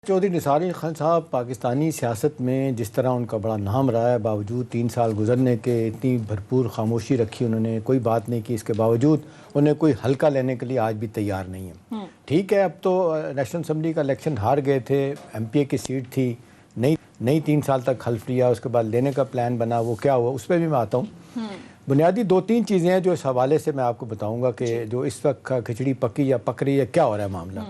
چودھری نثار علی خان صاحب پاکستانی سیاست میں جس طرح ان کا بڑا نام رہا ہے، باوجود 3 سال گزرنے کے اتنی بھرپور خاموشی رکھی، انہوں نے کوئی بات نہیں کی، اس کے باوجود انہیں کوئی حلقہ لینے کے لیے آج بھی تیار نہیں ہے۔ ٹھیک ہے، اب تو نیشنل اسمبلی کا الیکشن ہار گئے تھے، ایم پی اے کی سیٹ تھی، نئی 3 سال تک حلف لیا، اس کے بعد لینے کا پلان بنا، وہ کیا ہوا اس پہ بھی میں آتا ہوں۔ بنیادی 2-3 چیزیں ہیں جو اس حوالے سے میں آپ کو بتاؤں گا کہ جو اس وقت کھچڑی پکی یا پک رہی ہے، کیا ہو رہا ہے معاملہ۔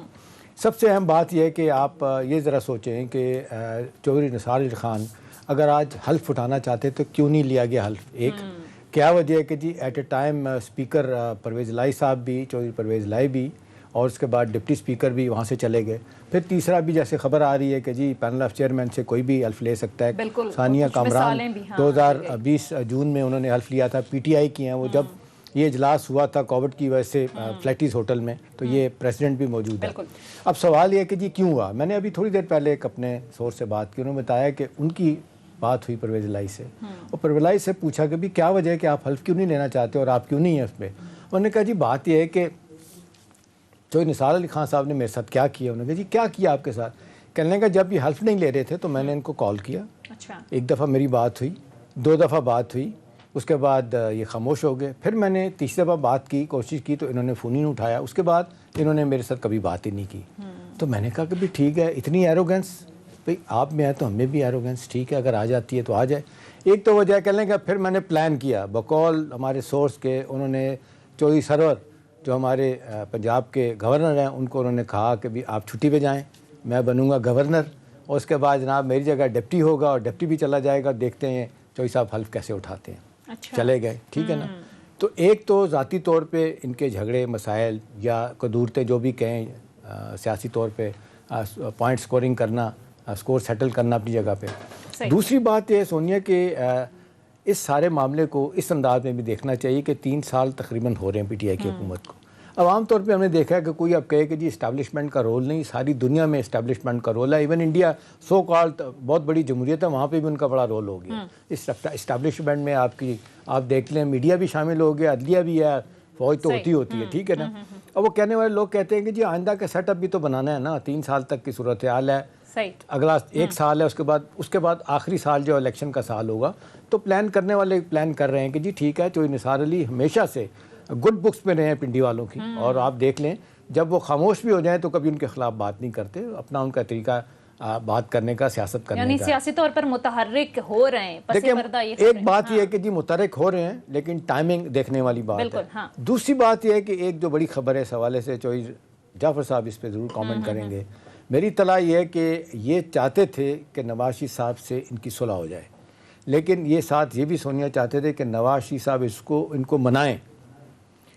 سب سے اہم بات یہ ہے کہ آپ یہ ذرا سوچیں کہ چودھری نثار علی خان اگر آج حلف اٹھانا چاہتے تو کیوں نہیں لیا گیا حلف؟ ایک کیا وجہ ہے کہ جی at a time speaker Pervaiz Elahi صاحب بھی، چودھری پرویز الہی بھی، اور اس کے بعد ڈپٹی اسپیکر بھی وہاں سے چلے گئے۔ پھر تیسرا بھی جیسے خبر آ رہی ہے کہ جی پینل آف چیئرمین سے کوئی بھی حلف لے سکتا ہے۔ ثانیہ کامران 2020 جون میں انہوں نے حلف لیا تھا، پی ٹی آئی کی ہیں وہ، جب یہ اجلاس ہوا تھا کووڈ کی وجہ سے فلیٹیز ہوٹل میں، تو یہ پریزیڈنٹ بھی موجود ہے۔ اب سوال یہ ہے کہ جی کیوں ہوا؟ میں نے ابھی تھوڑی دیر پہلے ایک اپنے سورس سے بات کی، انہوں نے بتایا کہ ان کی بات ہوئی پرویز الہی سے، اور پرویز الہی سے پوچھا کہ بھی کیا وجہ ہے کہ آپ حلف کیوں نہیں لینا چاہتے اور آپ کیوں نہیں ہیں اس پہ؟ انہوں نے کہا جی بات یہ ہے کہ چودھری نثار علی خان صاحب نے میرے ساتھ کیا کیا۔ انہوں نے کہا جی کیا کیا آپ کے ساتھ؟ کہنے کا جب یہ حلف نہیں لے رہے تھے تو میں نے ان کو کال کیا، ایک دفعہ میری بات ہوئی، 2 دفعہ بات ہوئی، اس کے بعد یہ خاموش ہو گئے، پھر میں نے تیسری دفعہ بات کی، کوشش کی تو انہوں نے فون ہی نہیں اٹھایا، اس کے بعد انہوں نے میرے ساتھ کبھی بات ہی نہیں کی۔ تو میں نے کہا کہ بھی ٹھیک ہے، اتنی ایروگنس بھئی آپ میں ہے تو ہم میں بھی ایروگنس، ٹھیک ہے اگر آ جاتی ہے تو آ جائے۔ ایک تو وجہ کہنے کا پھر میں نے پلان کیا بقول ہمارے سورس کے، انہوں نے چودھری سرور جو ہمارے پنجاب کے گورنر ہیں ان کو انہوں نے کہا کہ بھی آپ چھٹی پہ جائیں، میں بنوں گا گورنر، اور اس کے بعد جناب میری جگہ ڈپٹی ہوگا اور ڈپٹی بھی چلا جائے گا، دیکھتے ہیں چودھری صاحب حلف کیسے اٹھاتے ہیں۔ چلے گئے، ٹھیک ہے نا۔ تو ایک تو ذاتی طور پہ ان کے جھگڑے مسائل یا قدورتیں جو بھی کہیں، سیاسی طور پہ پوائنٹ سکورنگ کرنا، سکور سیٹل کرنا اپنی جگہ پہ۔ دوسری بات یہ سونیا کہ اس سارے معاملے کو اس انداز میں بھی دیکھنا چاہیے کہ 3 سال تقریباً ہو رہے ہیں پی ٹی آئی کی حکومت کو۔ اب عام طور پہ ہم نے دیکھا ہے کہ کوئی اب کہے کہ جی اسٹیبلشمنٹ کا رول نہیں، ساری دنیا میں اسٹیبلشمنٹ کا رول ہے، ایون انڈیا سو کالڈ بہت بڑی جمہوریت ہے، وہاں پہ بھی ان کا بڑا رول ہو گیا۔ اس اسٹیبلشمنٹ میں آپ دیکھ لیں میڈیا بھی شامل ہو گیا، عدلیہ بھی ہے، فوج تو ہوتی ہے، ٹھیک ہے نا۔ اب وہ کہنے والے لوگ کہتے ہیں کہ جی آئندہ کا سیٹ اپ بھی تو بنانا ہے نا، 3 سال تک کی صورتحال ہے، اگلا 1 سال ہے، اس کے بعد آخری سال جو الیکشن کا سال ہوگا، تو پلان کرنے والے پلان کر رہے ہیں کہ جی ٹھیک ہے، چودھری نثار علی ہمیشہ سے گڈ بکس میں رہے ہیں پنڈی والوں کی، اور آپ دیکھ لیں جب وہ خاموش بھی ہو جائیں تو کبھی ان کے خلاف بات نہیں کرتے، اپنا ان کا طریقہ بات کرنے کا، سیاست کرنے کا، یعنی سیاسی طور پر متحرک ہو رہے ہیں۔ دیکھیں ایک بات یہ ہے کہ جی متحرک ہو رہے ہیں لیکن ٹائمنگ دیکھنے والی بات ہے۔ دوسری بات یہ ہے کہ ایک جو بڑی خبر ہے اس حوالے سے، چودھری جعفر صاحب اس پہ ضرور کامنٹ کریں گے، میری اطلاع یہ ہے کہ یہ چاہتے تھے کہ نواز شریف صاحب سے ان کی صلح ہو جائے، لیکن یہ ساتھ یہ بھی سونیا چاہتے تھے کہ نواز شریف صاحب ان کو منائیں،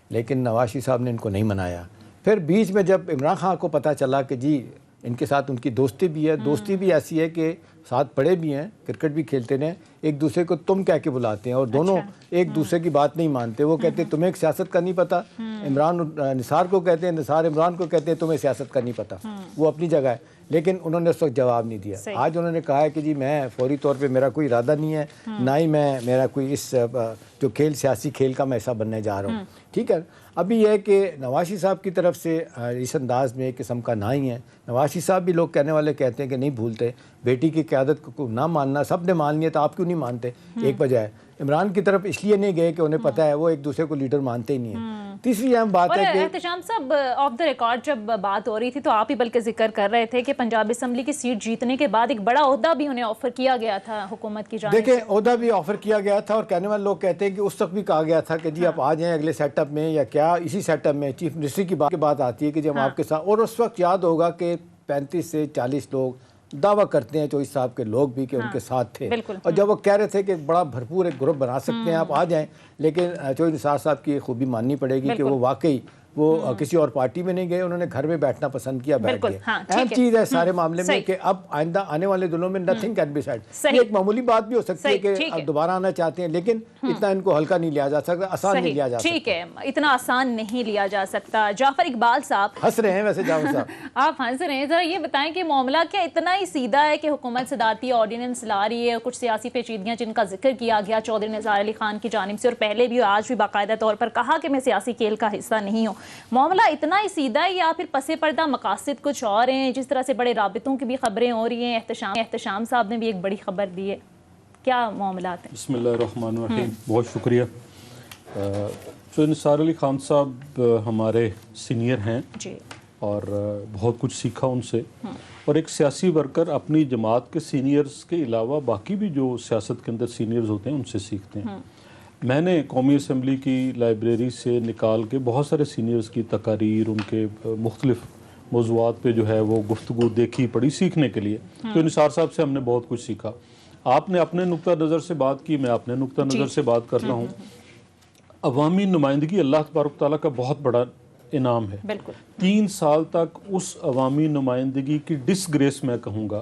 لیکن نواز شریف صاحب نے ان کو نہیں منایا۔ پھر بیچ میں جب عمران خان کو پتہ چلا کہ جی ان کے ساتھ ان کی دوستی بھی ہے، دوستی بھی ایسی ہے کہ ساتھ پڑھے بھی ہیں، کرکٹ بھی کھیلتے ہیں، ایک دوسرے کو تم کہہ کے بلاتے ہیں، اور دونوں ایک دوسرے کی بات نہیں مانتے۔ وہ کہتے ہیں تمہیں سیاست کا نہیں پتہ، عمران نثار کو کہتے ہیں، نثار عمران کو کہتے ہیں تمہیں سیاست کا نہیں پتہ، وہ اپنی جگہ ہے، لیکن انہوں نے اس وقت جواب نہیں دیا۔ آج انہوں نے کہا ہے کہ جی میں فوری طور پہ میرا کوئی ارادہ نہیں ہے، نہ ہی میرا کوئی اس جو سیاسی کھیل کا میں حصہ بننے جا رہا ہوں، ٹھیک ہے۔ ابھی یہ ہے کہ نواز شریف صاحب کی طرف سے اس انداز میں ایک قسم کا نہ ہی ہے۔ نواز شریف صاحب بھی لوگ کہنے والے کہتے ہیں کہ نہیں بھولتے، بیٹی کی قیادت کو نہ ماننا، سب نے مان لیا تو آپ کیوں نہیں مانتے؟ ایک وجہ ہے۔ عمران کی طرف اس لیے نہیں گئے کہ انہیں پتہ ہے وہ ایک دوسرے کو لیڈر مانتے ہی نہیں ہیں۔ تیسری اہم بات ہے کہ احتشام صاحب آف دا ریکارڈ جب بات ہو رہی تھی تو آپ ہی بلکہ ذکر کر رہے تھے کہ پنجاب اسمبلی کی سیٹ جیتنے کے بعد ایک بڑا عہدہ بھی انہیں آفر کیا گیا تھا حکومت کی جانب سے۔ دیکھیں عہدہ بھی آفر کیا گیا تھا، اور کہنے والے لوگ کہتے ہیں کہ اس وقت بھی کہا گیا تھا کہ جی آپ آ جائیں اگلے سیٹ اپ میں، یا کیا اسی سیٹ اپ میں چیف منسٹری کی بات آتی ہے کہ جب آپ کے ساتھ، اور اس وقت یاد ہوگا کہ 35 سے 40 لوگ دعویٰ کرتے ہیں چودھری صاحب کے لوگ بھی کہ ان کے ساتھ تھے، اور جب وہ کہہ رہے تھے کہ بڑا بھرپور ایک گروپ بنا سکتے ہیں آپ آ جائیں، لیکن چودھری نثار صاحب کی خوبی ماننی پڑے گی کہ وہ واقعی وہ کسی اور پارٹی میں نہیں گئے، انہوں نے گھر میں بیٹھنا پسند کیا، بیٹھ گئے۔ اہم چیز ہے سارے معاملے میں کہ اب آئندہ آنے والے دنوں میں nothing can be said، یہ ایک معمولی بات بھی ہو سکتی ہے کہ اب دوبارہ آنا چاہتے ہیں، لیکن اتنا ان کو ہلکا نہیں لیا جا سکتا، آسان نہیں لیا جا سکتا۔ ٹھیک ہے، اتنا آسان نہیں لیا جا سکتا۔ جعفر اقبال صاحب ہنس رہے ہیں ویسے جعفر صاحب، آپ ہنس رہے ہیں، ذرا یہ بتائیں کہ معاملہ کیا اتنا ہی سیدھا ہے کہ حکومت صدارتی آرڈیننس لا رہی ہے، کچھ سیاسی پیچیدگیاں جن کا ذکر کیا گیا چودھری نثار علی خان کی جانب سے، اور پہلے بھی آج بھی باقاعدہ طور پر کہا کہ میں سیاسی کھیل کا حصہ نہیں ہوں، معاملہ اتنا ہی سیدھا ہے یا پھر پس پردہ مقاصد کچھ اور ہیں؟ جس طرح سے بڑے رابطوں کی بھی خبریں ہو رہی ہیں، احتشام صاحب نے بھی ایک بڑی خبر دی ہے، کیا معاملات ہیں؟ بسم اللہ الرحمن الرحیم. بہت شکریہ. نثار علی خان صاحب ہمارے سینئر ہیں جی، اور بہت کچھ سیکھا ان سے، اور ایک سیاسی ورکر اپنی جماعت کے سینئرز کے علاوہ باقی بھی جو سیاست کے اندر سینئرز ہوتے ہیں ان سے سیکھتے ہیں. میں نے قومی اسمبلی کی لائبریری سے نکال کے بہت سارے سینئرز کی تقاریر، ان کے مختلف موضوعات پہ جو ہے وہ گفتگو دیکھی پڑھی سیکھنے کے لیے. تو نثار صاحب سے ہم نے بہت کچھ سیکھا. آپ نے اپنے نقطہ نظر سے بات کی، میں اپنے نقطہ نظر سے بات کر رہا ہوں. عوامی نمائندگی اللہ تبارک تعالیٰ کا بہت بڑا انعام ہے. بالکل 3 سال تک اس عوامی نمائندگی کی ڈس گریس میں کہوں گا.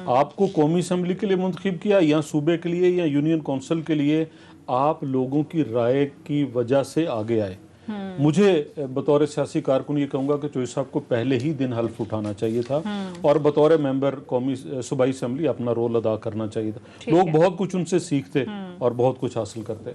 آپ کو قومی اسمبلی کے لیے منتخب کیا یا صوبے کے لیے یا یونین کونسل کے لیے، آپ لوگوں کی رائے کی وجہ سے آگے آئے. مجھے بطور سیاسی کارکن یہ کہوں گا کہ چوہدری صاحب کو پہلے ہی دن حلف اٹھانا چاہیے تھا اور بطور ممبر قومی صوبائی اسمبلی اپنا رول ادا کرنا چاہیے تھا. لوگ بہت کچھ ان سے سیکھتے اور بہت کچھ حاصل کرتے.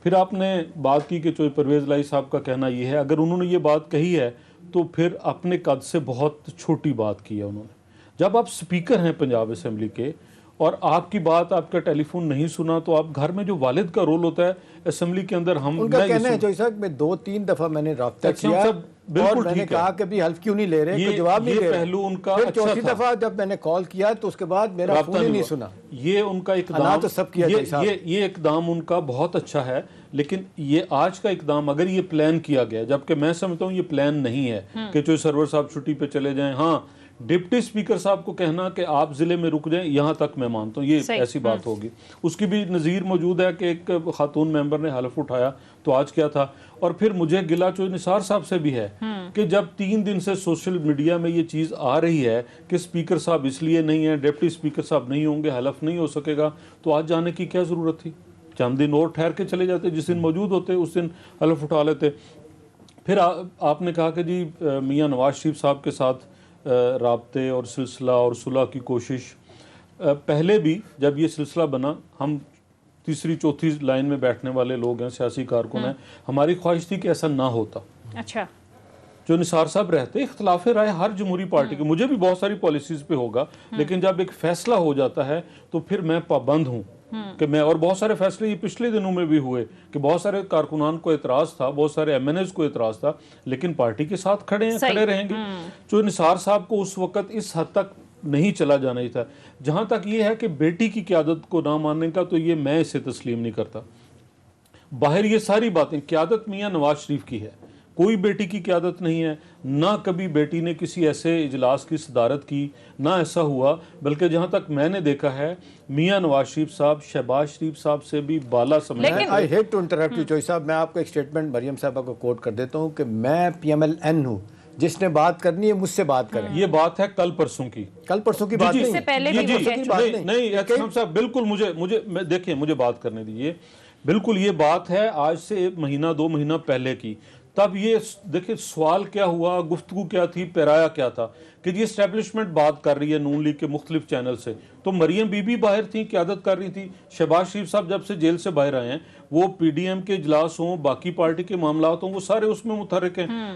پھر آپ نے بات کی کہ چوہدری پرویز الہی صاحب کا کہنا یہ ہے، اگر انہوں نے یہ بات کہی ہے تو پھر اپنے قد سے بہت چھوٹی بات کی ہے انہوں نے. جب آپ سپیکر ہیں پنجاب اسمبلی کے اور آپ کی بات آپ کا ٹیلی فون نہیں سنا، تو آپ گھر میں جو والد کا رول ہوتا ہے اسمبلی کے اندر، ان کا کہنا ہے چوہدری صاحب میں 2-3 دفعہ میں نے رابطہ کیا اور میں نے کہا کہ بھی حلف کیوں نہیں لے رہے، کوئی جواب نہیں دے رہے. پہلو ان کا پھر چوتھی دفعہ جب میں نے کال کیا تو اس کے بعد میرا فون ہی نہیں سنا. یہ ان کا اقدام، تو سب کیا یہ اقدام ان کا بہت اچھا ہے. لیکن یہ آج کا اقدام اگر یہ پلان کیا گیا، جبکہ میں سمجھتا ہوں یہ پلان نہیں ہے کہ چوہدری سرور صاحب چھٹی پہ چلے جائیں. ہاں، ڈپٹی اسپیکر صاحب کو کہنا کہ آپ ضلع میں رک جائیں، یہاں تک میں مانتا ہوں یہ ایسی بات ہوگی. اس کی بھی نظیر موجود ہے کہ ایک خاتون ممبر نے حلف اٹھایا تو آج کیا تھا. اور پھر مجھے گلہ چوہدری نثار صاحب سے بھی ہے کہ جب 3 دن سے سوشل میڈیا میں یہ چیز آ رہی ہے کہ اسپیکر صاحب اس لیے نہیں ہیں، ڈپٹی اسپیکر صاحب نہیں ہوں گے، حلف نہیں ہو سکے گا، تو آج جانے کی کیا ضرورت تھی؟ چند دن اور ٹھہر کے چلے جاتے، جس دن موجود ہوتے اس دن حلف اٹھا لیتے. پھر آپ نے کہا کہ جی میاں نواز شریف صاحب کے ساتھ رابطے اور سلسلہ اور صلح کی کوشش. پہلے بھی جب یہ سلسلہ بنا، ہم تیسری چوتھی لائن میں بیٹھنے والے لوگ ہیں، سیاسی کارکن ہیں، ہماری خواہش تھی کہ ایسا نہ ہوتا. اچھا، جو نثار صاحب رہتے، اختلاف رائے ہر جمہوری پارٹی کے، مجھے بھی بہت ساری پالیسیز پہ ہوگا، لیکن جب ایک فیصلہ ہو جاتا ہے تو پھر میں پابند ہوں کہ میں، اور بہت سارے فیصلے یہ پچھلے دنوں میں بھی ہوئے کہ بہت سارے کارکنان کو اعتراض تھا، بہت سارے ایم این ایز کو اعتراض تھا، لیکن پارٹی کے ساتھ کھڑے ہیں، کھڑے رہیں گے. جو نثار صاحب کو اس وقت اس حد تک نہیں چلا جانا ہی تھا. جہاں تک یہ ہے کہ بیٹی کی قیادت کو نہ ماننے کا، تو یہ میں اسے تسلیم نہیں کرتا. باہر یہ ساری باتیں، قیادت میاں نواز شریف کی ہے، کوئی بیٹی کی قیادت نہیں ہے. نہ کبھی بیٹی نے کسی ایسے اجلاس کی صدارت کی، نہ ایسا ہوا. بلکہ جہاں تک میں نے دیکھا ہے، میاں نواز شریف صاحب شہباز شریف صاحب سے بھی بالا سمجھتے ہیں. I hate to interrupt you Chaudhry صاحب، میں آپ کو ایک سٹیٹمنٹ مریم صاحبہ کو کوٹ کر دیتا ہوں کہ میں پی ایم ایل این ہوں، جس نے بات کرنی ہے مجھ سے بات کریں. یہ بات ہے کل پرسوں کی، کل پرسوں کی بات نہیں، نہیں احتشام صاحب بالکل مجھے دیکھیں، مجھے بات کرنے دیجیے. بالکل یہ بات ہے آج سے 1-2 مہینہ پہلے کی. تب یہ دیکھیں سوال کیا ہوا، گفتگو کیا تھی، پیرایا کیا تھا کہ یہ اسٹیبلشمنٹ بات کر رہی ہے نون لیگ کے مختلف چینل سے. تو مریم بی بی باہر تھیں، قیادت کر رہی تھی. شہباز شریف صاحب جب سے جیل سے باہر آئے ہیں، وہ پی ڈی ایم کے اجلاس ہوں، باقی پارٹی کے معاملات ہوں، وہ سارے اس میں متحرک ہیں.